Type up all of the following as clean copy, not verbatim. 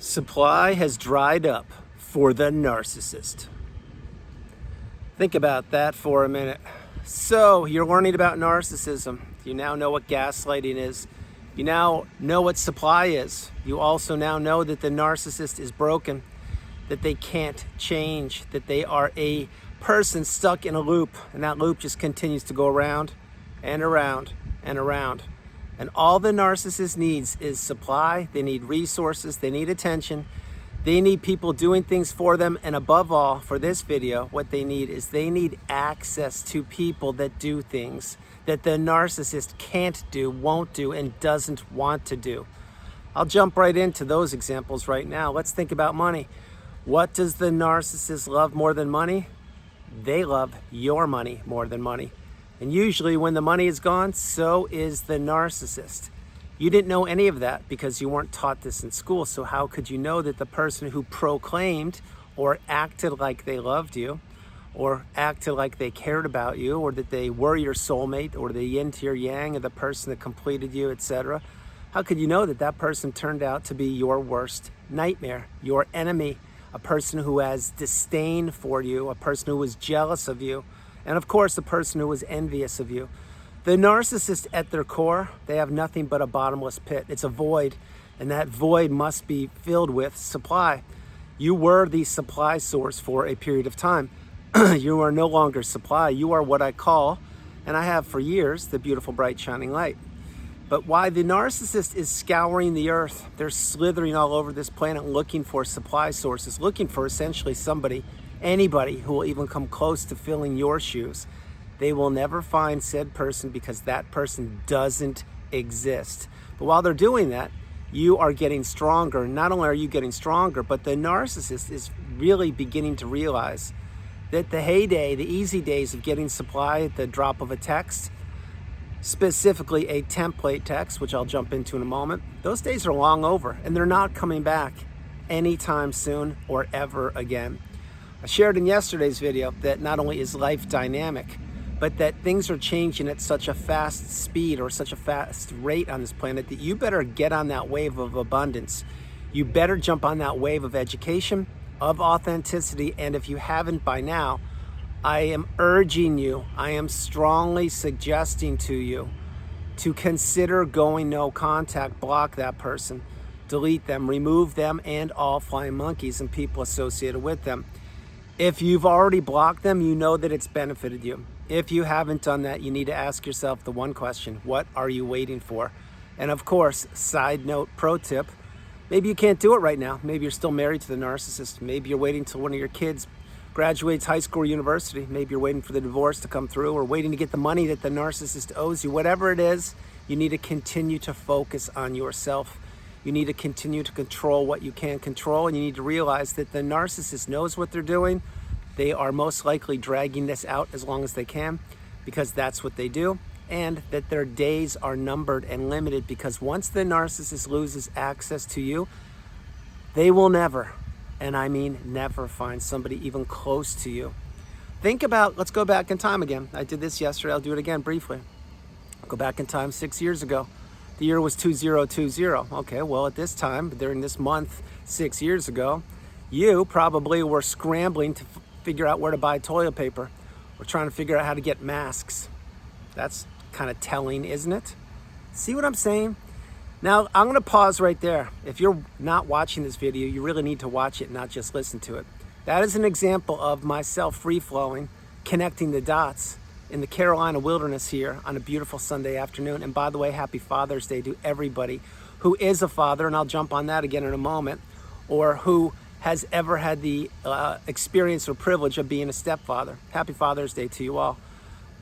Supply has dried up for the narcissist. Think about that for a minute. So, you're learning about narcissism. You now know what gaslighting is. You now know what supply is. You also now know that the narcissist is broken, that they can't change, that they are a person stuck in a loop, and that loop just continues to go around and around and around. And all the narcissist needs is supply. They need resources. They need attention. They need people doing things for them. And above all, for this video, what they need is they need access to people that do things that the narcissist can't do, won't do, and doesn't want to do. I'll jump right into those examples right now. Let's think about money. What does the narcissist love more than money? They love your money more than money. And usually when the money is gone, so is the narcissist. You didn't know any of that because you weren't taught this in school. So how could you know that the person who proclaimed or acted like they loved you, or acted like they cared about you, or that they were your soulmate, or the yin to your yang, or the person that completed you, etc. How could you know that that person turned out to be your worst nightmare, your enemy, a person who has disdain for you, a person who was jealous of you, and of course, the person who was envious of you? The narcissist at their core, they have nothing but a bottomless pit. It's a void, and that void must be filled with supply. You were the supply source for a period of time. You are no longer supply. You are what I call, and I have for years, the beautiful, bright, shining light. But why the narcissist is scouring the earth, they're slithering all over this planet looking for supply sources, looking for essentially somebody, anybody who will even come close to filling your shoes. They will never find said person because that person doesn't exist. But while they're doing that, you are getting stronger. Not only are you getting stronger, but the narcissist is really beginning to realize that the heyday, the easy days of getting supply at the drop of a text, specifically a template text, which I'll jump into in a moment, those days are long over, and they're not coming back anytime soon or ever again. I shared in yesterday's video that not only is life dynamic, but that things are changing at such a fast speed or such a fast rate on this planet that you better get on that wave of abundance. You better jump on that wave of education, of authenticity, and if you haven't by now, I am urging you, I am strongly suggesting to you to consider going no contact, block that person, delete them, remove them, and all flying monkeys and people associated with them. If you've already blocked them, you know that it's benefited you. If you haven't done that, you need to ask yourself the one question: what are you waiting for? And of course, side note, pro tip, maybe you can't do it right now. Maybe you're still married to the narcissist. Maybe you're waiting till one of your kids graduates high school or university. Maybe you're waiting for the divorce to come through, or waiting to get the money that the narcissist owes you. Whatever it is, you need to continue to focus on yourself. You need to continue to control what you can control, and you need to realize that the narcissist knows what they're doing. They are most likely dragging this out as long as they can because that's what they do, and that their days are numbered and limited, because once the narcissist loses access to you, they will never, and I mean never, find somebody even close to you. Think about, let's go back in time again. I did this yesterday, I'll do it again briefly. Go back in time 6 years ago. The year was 2020. Okay, well, at this time, during this month, 6 years ago, you probably were scrambling to figure out where to buy toilet paper, or trying to figure out how to get masks. That's kind of telling, isn't it? See what I'm saying? Now, I'm going to pause right there. If you're not watching this video, you really need to watch it, not just listen to it. That is an example of myself free-flowing, connecting the dots in the Carolina wilderness here on a beautiful Sunday afternoon. And by the way, happy Father's Day to everybody who is a father, and I'll jump on that again in a moment, or who has ever had the experience or privilege of being a stepfather. Happy Father's Day to you all.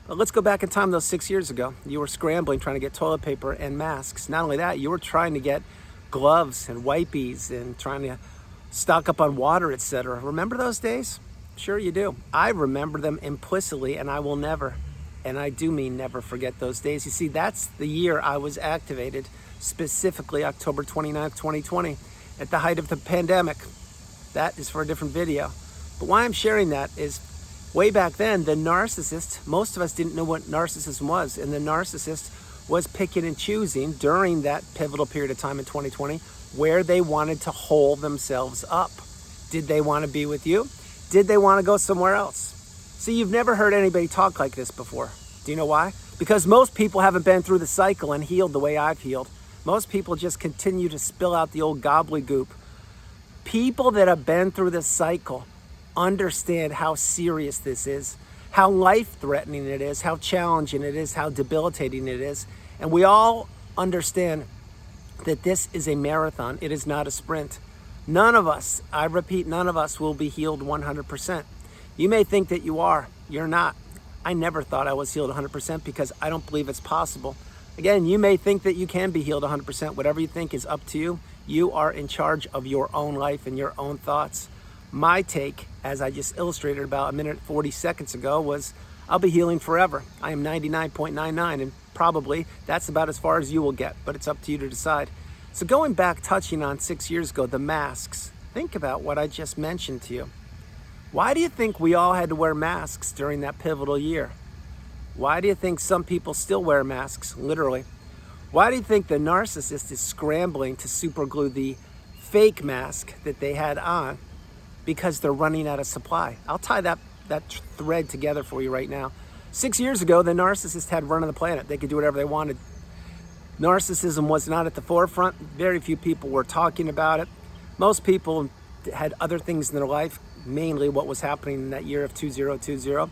But let's go back in time, those 6 years ago. You were scrambling, trying to get toilet paper and masks. Not only that, you were trying to get gloves and wipies and trying to stock up on water, etc. Remember those days? Sure you do. I remember them implicitly, and I will never, and I do mean never, forget those days. You see, that's the year I was activated, specifically October 29th, 2020, at the height of the pandemic. That is for a different video. But why I'm sharing that is, way back then, the narcissist, most of us didn't know what narcissism was, and the narcissist was picking and choosing during that pivotal period of time in 2020 where they wanted to hole themselves up. Did they want to be with you? Did they want to go somewhere else? See, you've never heard anybody talk like this before. Do you know why? Because most people haven't been through the cycle and healed the way I've healed. Most people just continue to spill out the old gobbledygook. People that have been through this cycle understand how serious this is, how life-threatening it is, how challenging it is, how debilitating it is. And we all understand that this is a marathon. It is not a sprint. None of us, I repeat, none of us will be healed 100%. You may think that you are. You're not. I never thought I was healed 100% because I don't believe it's possible. Again, you may think that you can be healed 100%. Whatever you think is up to you. You are in charge of your own life and your own thoughts. My take, as I just illustrated about a minute 40 seconds ago, was I'll be healing forever. I am 99.99, and probably that's about as far as you will get, but it's up to you to decide. So going back, touching on 6 years ago, the masks, think about what I just mentioned to you. Why do you think we all had to wear masks during that pivotal year? Why do you think some people still wear masks, literally? Why do you think the narcissist is scrambling to superglue the fake mask that they had on? Because they're running out of supply. I'll tie that thread together for you right now. 6 years ago, the narcissist had run on the planet. They could do whatever they wanted. Narcissism was not at the forefront. Very few people were talking about it. Most people had other things in their life, mainly what was happening in that year of 2020,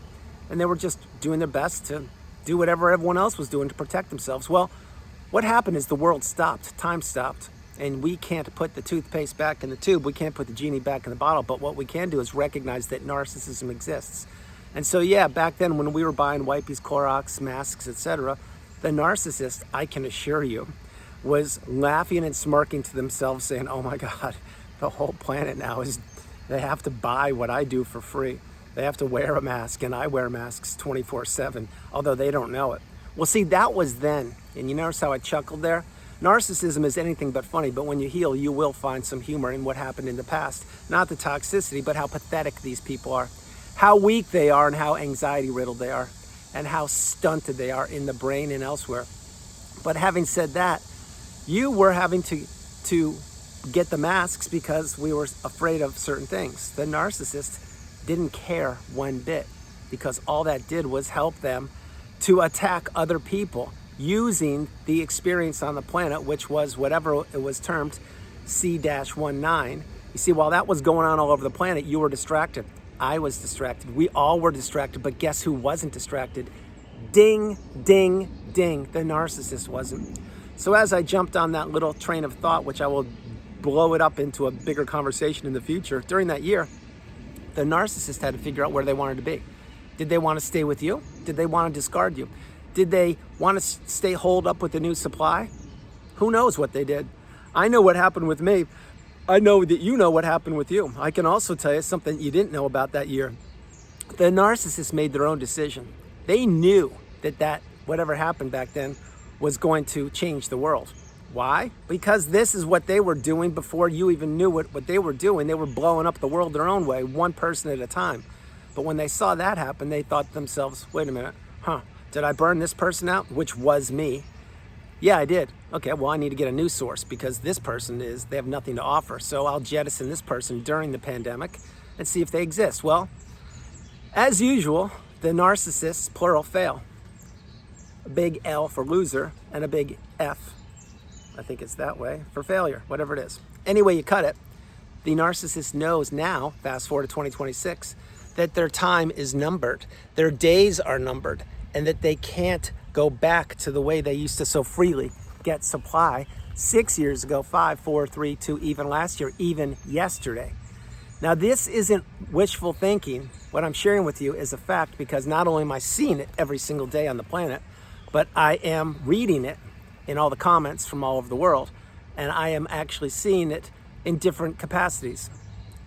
and they were just doing their best to do whatever everyone else was doing to protect themselves. Well, what happened is the world stopped, time stopped, and we can't put the toothpaste back in the tube, we can't put the genie back in the bottle, but what we can do is recognize that narcissism exists. And so yeah, back then when we were buying wipes, Clorox, masks, etc., the narcissist, I can assure you, was laughing and smirking to themselves saying, oh my God, the whole planet now is, they have to buy what I do for free. They have to wear a mask, and I wear masks 24/7, although they don't know it. Well, see, that was then, and you notice how I chuckled there? Narcissism is anything but funny, but when you heal, you will find some humor in what happened in the past. Not the toxicity, but how pathetic these people are, how weak they are, and how anxiety-riddled they are, and how stunted they are in the brain and elsewhere. But having said that, you were having to get the masks because we were afraid of certain things. The narcissist didn't care one bit, because all that did was help them to attack other people using the experience on the planet, which was whatever it was termed, C-19. You see, while that was going on all over the planet, you were distracted. I was distracted. We all were distracted, but guess who wasn't distracted? Ding, ding, ding. The narcissist wasn't. So as I jumped on that little train of thought, which I will blow it up into a bigger conversation in the future, during that year, the narcissist had to figure out where they wanted to be. Did they want to stay with you? Did they want to discard you? Did they want to stay holed up with the new supply? Who knows what they did? I know what happened with me. I know that you know what happened with you. I can also tell you something you didn't know about that year. The narcissists made their own decision. They knew that whatever happened back then was going to change the world. Why? Because this is what they were doing before you even knew what they were doing. They were blowing up the world their own way, one person at a time. But when they saw that happen, they thought to themselves, wait a minute, did I burn this person out? Which was me. Yeah, I did. Okay, well, I need to get a new source because this person they have nothing to offer. So I'll jettison this person during the pandemic and see if they exist. Well, as usual, the narcissists, plural, fail. A big L for loser and a big F, I think it's that way, for failure, whatever it is. Anyway, you cut it. The narcissist knows now, fast forward to 2026, that their time is numbered, their days are numbered, and that they can't go back to the way they used to so freely get supply 6 years ago, 5, 4, 3, 2, even last year, even yesterday. Now, this isn't wishful thinking. What I'm sharing with you is a fact, because not only am I seeing it every single day on the planet, but I am reading it in all the comments from all over the world, and I am actually seeing it in different capacities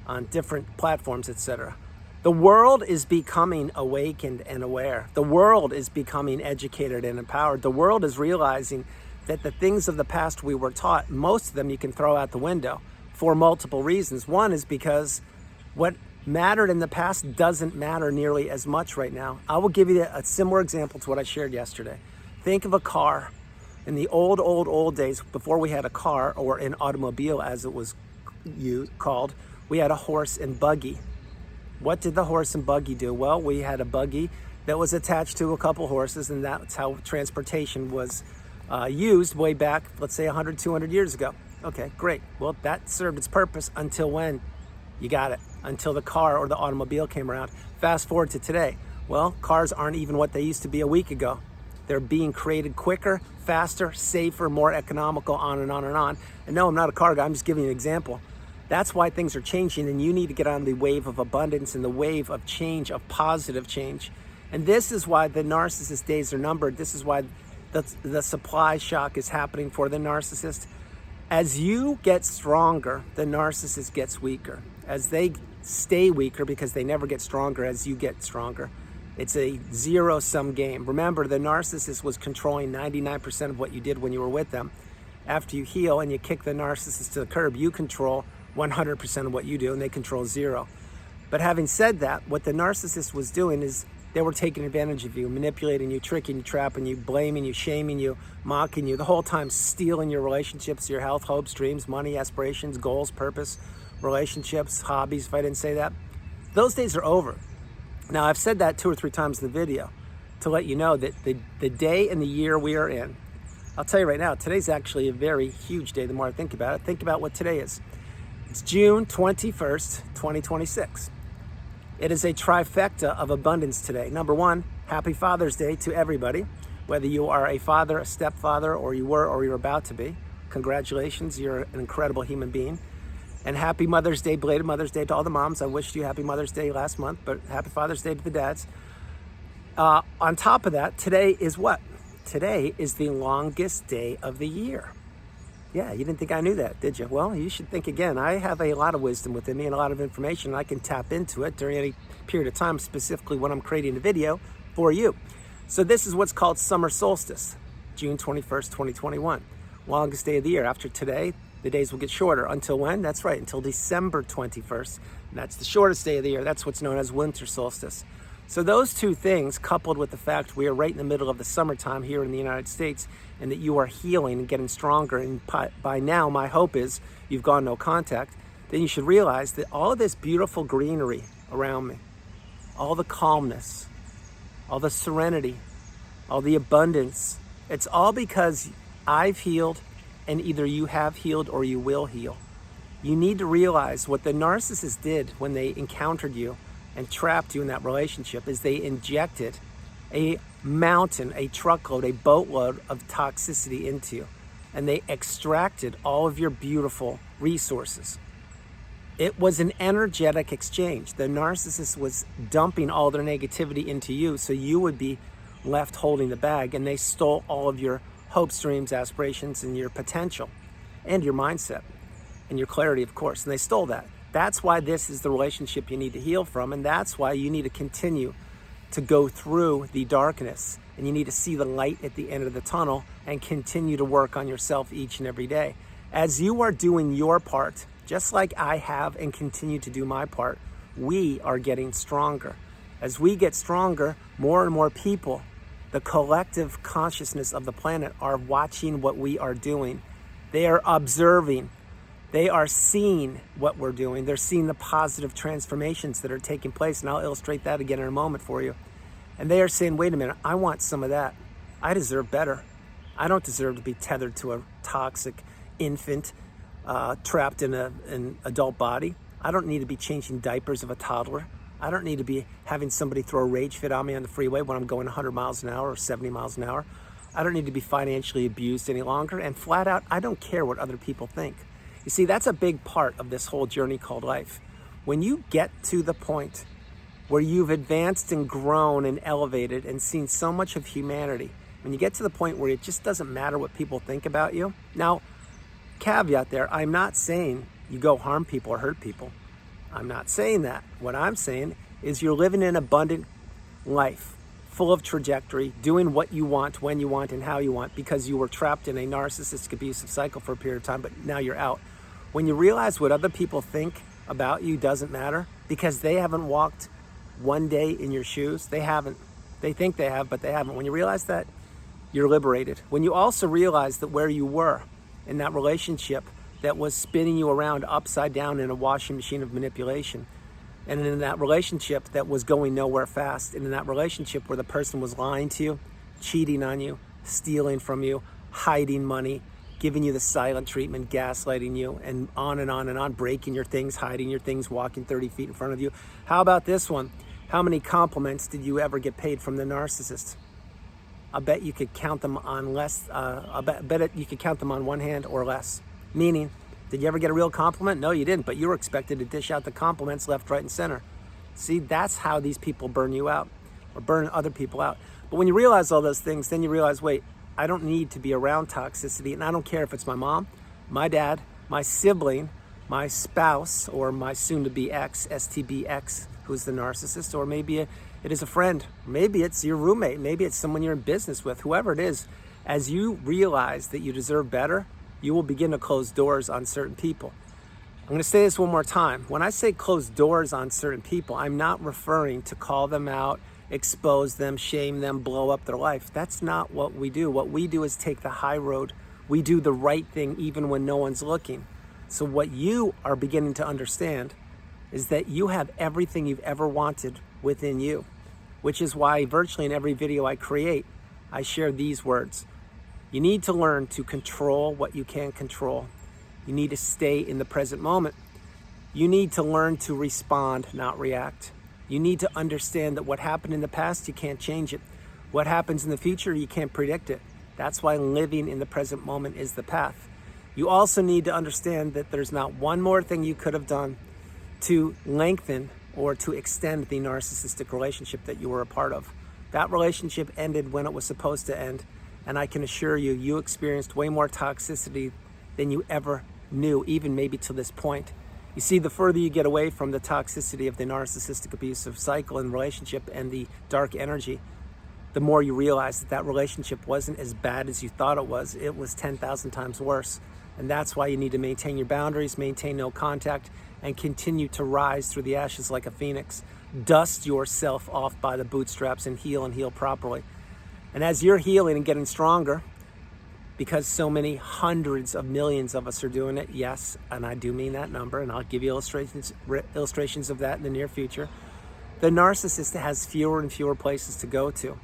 on different platforms, etc. The world is becoming awakened and aware. The world is becoming educated and empowered. The world is realizing that the things of the past we were taught, most of them you can throw out the window for multiple reasons. One is because what mattered in the past doesn't matter nearly as much right now. I will give you a similar example to what I shared yesterday. Think of a car In the old days, before we had a car or an automobile as it was called, we had a horse and buggy. What did the horse and buggy do? Well, we had a buggy that was attached to a couple horses, and that's how transportation was used way back, let's say 100, 200 years ago. Okay, great. Well, that served its purpose until when? You got it. Until the car or the automobile came around. Fast forward to today. Well, cars aren't even what they used to be a week ago. They're being created quicker, faster, safer, more economical, on and on and on. And no, I'm not a car guy, I'm just giving you an example. That's why things are changing, and you need to get on the wave of abundance and the wave of change, of positive change. And this is why the narcissist days are numbered. This is why the supply shock is happening for the narcissist. As you get stronger, the narcissist gets weaker. As they stay weaker because they never get stronger as you get stronger. It's a zero-sum game. Remember, the narcissist was controlling 99% of what you did when you were with them. After you heal and you kick the narcissist to the curb, you control 100% of what you do, and they control zero. But having said that, what the narcissist was doing is they were taking advantage of you, manipulating you, tricking you, trapping you, blaming you, shaming you, mocking you, the whole time stealing your relationships, your health, hopes, dreams, money, aspirations, goals, purpose, relationships, hobbies, if I didn't say that. Those days are over. Now, I've said that 2 or 3 times in the video to let you know that the day and the year we are in, I'll tell you right now, today's actually a very huge day the more I think about it. Think about what today is. It's June 21st, 2026. It is a trifecta of abundance today. Number 1, happy Father's Day to everybody, whether you are a father, a stepfather, or you were, or you're about to be. Congratulations, you're an incredible human being. And happy Mother's Day, belated Mother's Day to all the moms. I wished you happy Mother's Day last month, but happy Father's Day to the dads. On top of that, today is what? Today is the longest day of the year. Yeah, you didn't think I knew that, did you? Well, you should think again. I have a lot of wisdom within me and a lot of information, and I can tap into it during any period of time, specifically when I'm creating a video for you. So this is what's called summer solstice, June 21st, 2021. Longest day of the year. After today, the days will get shorter. Until when? That's right, until December 21st. And that's the shortest day of the year. That's what's known as winter solstice. So those two things, coupled with the fact we are right in the middle of the summertime here in the United States, and that you are healing and getting stronger, and by now my hope is you've gone no contact, then you should realize that all of this beautiful greenery around me, all the calmness, all the serenity, all the abundance, it's all because I've healed, and either you have healed or you will heal. You need to realize what the narcissist did when they encountered you and trapped you in that relationship is they injected a mountain, a truckload, a boatload of toxicity into you. And they extracted all of your beautiful resources. It was an energetic exchange. The narcissist was dumping all their negativity into you so you would be left holding the bag, and they stole all of your hopes, dreams, aspirations, and your potential, and your mindset, and your clarity, of course. And they stole that. That's why this is the relationship you need to heal from, and that's why you need to continue to go through the darkness, and you need to see the light at the end of the tunnel and continue to work on yourself each and every day. As you are doing your part, just like I have and continue to do my part, we are getting stronger. As we get stronger, more and more people, the collective consciousness of the planet, are watching what we are doing. They are observing. They are seeing what we're doing. They're seeing the positive transformations that are taking place, and I'll illustrate that again in a moment for you. And they are saying, wait a minute, I want some of that. I deserve better. I don't deserve to be tethered to a toxic infant trapped in an adult body. I don't need to be changing diapers of a toddler. I don't need to be having somebody throw a rage fit on me on the freeway when I'm going 100 miles an hour or 70 miles an hour. I don't need to be financially abused any longer. And flat out, I don't care what other people think. You see, that's a big part of this whole journey called life. When you get to the point where you've advanced and grown and elevated and seen so much of humanity, when you get to the point where it just doesn't matter what people think about you. Now, caveat there, I'm not saying you go harm people or hurt people. I'm not saying that. What I'm saying is you're living an abundant life, full of trajectory, doing what you want, when you want, and how you want, because you were trapped in a narcissistic abusive cycle for a period of time, but now you're out. When you realize what other people think about you doesn't matter, because they haven't walked one day in your shoes, they haven't. They think they have, but they haven't. When you realize that, you're liberated. When you also realize that where you were in that relationship that was spinning you around upside down in a washing machine of manipulation, and in that relationship that was going nowhere fast, and in that relationship where the person was lying to you, cheating on you, stealing from you, hiding money, giving you the silent treatment, gaslighting you, and on and on and on, breaking your things, hiding your things, walking 30 feet in front of you. How about this one? How many compliments did you ever get paid from the narcissist? I bet you could count them on less. You could count them on one hand or less. Meaning, did you ever get a real compliment? No, you didn't, but you were expected to dish out the compliments left, right, and center. See, that's how these people burn you out, or burn other people out. But when you realize all those things, then you realize, wait, I don't need to be around toxicity, and I don't care if it's my mom, my dad, my sibling, my spouse, or my soon-to-be ex, STB ex, who's the narcissist, or maybe it is a friend, maybe it's your roommate, maybe it's someone you're in business with, whoever it is. As you realize that you deserve better, you will begin to close doors on certain people. I'm going to say this one more time. When I say close doors on certain people, I'm not referring to call them out, expose them, shame them, blow up their life. That's not what we do. What we do is take the high road. We do the right thing even when no one's looking. So what you are beginning to understand is that you have everything you've ever wanted within you, which is why virtually in every video I create, I share these words. You need to learn to control what you can control. You need to stay in the present moment. You need to learn to respond, not react. You need to understand that what happened in the past, you can't change it. What happens in the future, you can't predict it. That's why living in the present moment is the path. You also need to understand that there's not one more thing you could have done to lengthen or to extend the narcissistic relationship that you were a part of. That relationship ended when it was supposed to end. And I can assure you, you experienced way more toxicity than you ever knew, even maybe to this point. You see, the further you get away from the toxicity of the narcissistic abusive cycle and relationship and the dark energy, the more you realize that that relationship wasn't as bad as you thought it was. It was 10,000 times worse. And that's why you need to maintain your boundaries, maintain no contact, and continue to rise through the ashes like a phoenix. Dust yourself off by the bootstraps and heal properly. And as you're healing and getting stronger, because so many hundreds of millions of us are doing it, yes, and I do mean that number, and I'll give you illustrations of that in the near future, the narcissist has fewer and fewer places to go to.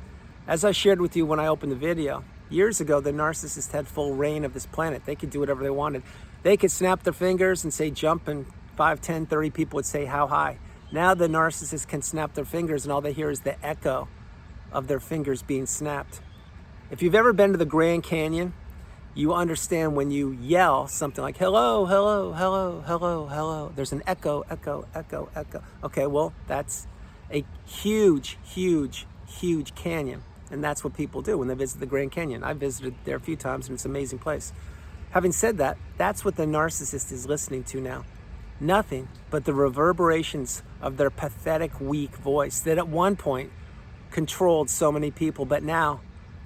As I shared with you when I opened the video, years ago, the narcissist had full reign of this planet. They could do whatever they wanted. They could snap their fingers and say jump, and 5, 10, 30 people would say how high. Now the narcissist can snap their fingers and all they hear is the echo of their fingers being snapped. If you've ever been to the Grand Canyon, you understand when you yell something like hello, hello, hello, hello, hello, there's an echo, echo, echo, echo. Okay, well, that's a huge, huge, huge canyon. And that's what people do when they visit the Grand Canyon. I visited there a few times and it's an amazing place. Having said that, that's what the narcissist is listening to now. Nothing but the reverberations of their pathetic, weak voice that at one point controlled so many people, but now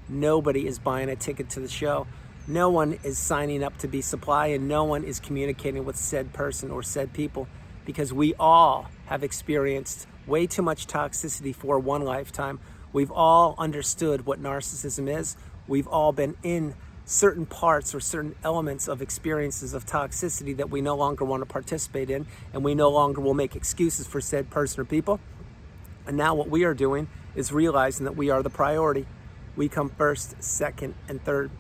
nobody is buying a ticket to the show. No one is signing up to be supply, and no one is communicating with said person or said people, because we all have experienced way too much toxicity for one lifetime. We've all understood what narcissism is. We've all been in certain parts or certain elements of experiences of toxicity that we no longer want to participate in, and we no longer will make excuses for said person or people. And now what we are doing is realizing that we are the priority. We come first, second, and third.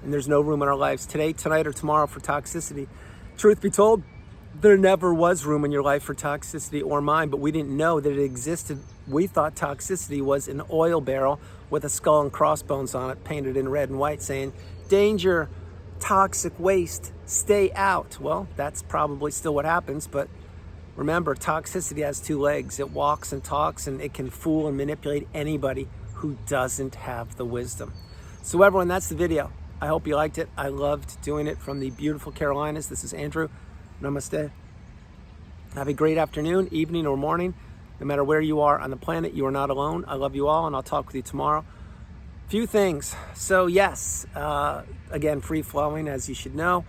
And there's no room in our lives today, tonight, or tomorrow for toxicity. Truth be told, there never was room in your life for toxicity or mine, but we didn't know that it existed. We thought toxicity was an oil barrel with a skull and crossbones on it, painted in red and white, saying, danger, toxic waste, stay out. Well, that's probably still what happens, but remember, toxicity has two legs. It walks and talks, and it can fool and manipulate anybody who doesn't have the wisdom. So everyone, that's the video. I hope you liked it. I loved doing it from the beautiful Carolinas. This is Andrew. Namaste. Have a great afternoon, evening, or morning. No matter where you are on the planet, you are not alone. I love you all, and I'll talk with you tomorrow. Few things. So yes, again, free-flowing, as you should know.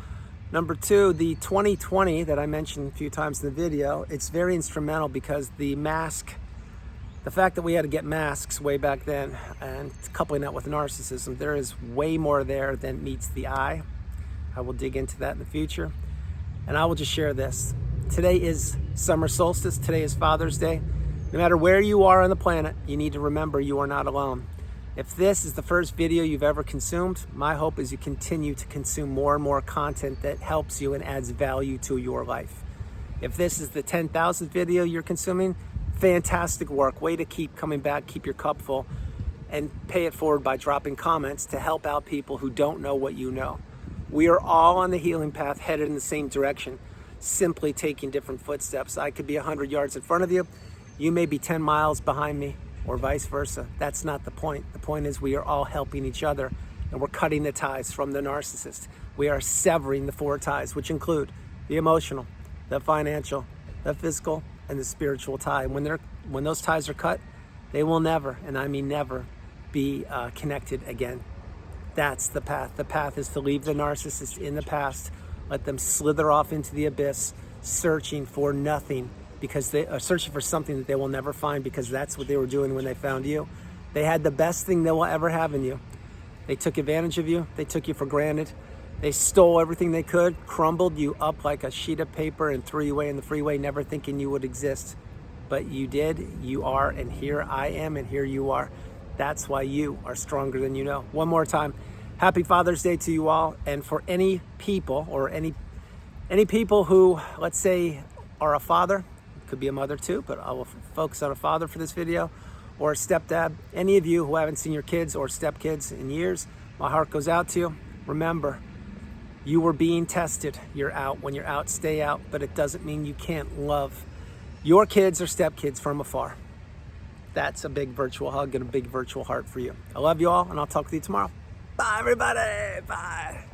Number two, the 2020 that I mentioned a few times in the video, it's very instrumental because the mask The fact that we had to get masks way back then and coupling that with narcissism, there is way more there than meets the eye. I will dig into that in the future. And I will just share this. Today is summer solstice. Today is Father's Day. No matter where you are on the planet, you need to remember you are not alone. If this is the first video you've ever consumed, my hope is you continue to consume more and more content that helps you and adds value to your life. If this is the 10,000th video you're consuming, fantastic work. Way to keep coming back, keep your cup full, and pay it forward by dropping comments to help out people who don't know what you know. We are all on the healing path, headed in the same direction, simply taking different footsteps. I could be 100 yards in front of you. You may be 10 miles behind me, or vice versa. That's not the point. The point is we are all helping each other, and we're cutting the ties from the narcissist. We are severing the 4 ties, which include the emotional, the financial, the physical, and the spiritual tie. And when those ties are cut, they will never, and I mean never, be connected again. That's the path. The path is to leave the narcissist in the past, let them slither off into the abyss, searching for nothing, because they are searching for something that they will never find, because that's what they were doing when they found you. They had the best thing they will ever have in you. They took advantage of you. They took you for granted. They stole everything they could, crumbled you up like a sheet of paper, and threw you away in the freeway, never thinking you would exist. But you did, you are, and here I am, and here you are. That's why you are stronger than you know. One more time, happy Father's Day to you all. And for any people, or any people who, let's say, are a father, could be a mother too, but I will focus on a father for this video, or a stepdad. Any of you who haven't seen your kids or stepkids in years, my heart goes out to you. Remember, you were being tested. You're out. When you're out, stay out, but it doesn't mean you can't love your kids or stepkids from afar. That's a big virtual hug and a big virtual heart for you. I love you all, and I'll talk with you tomorrow. Bye, everybody. Bye.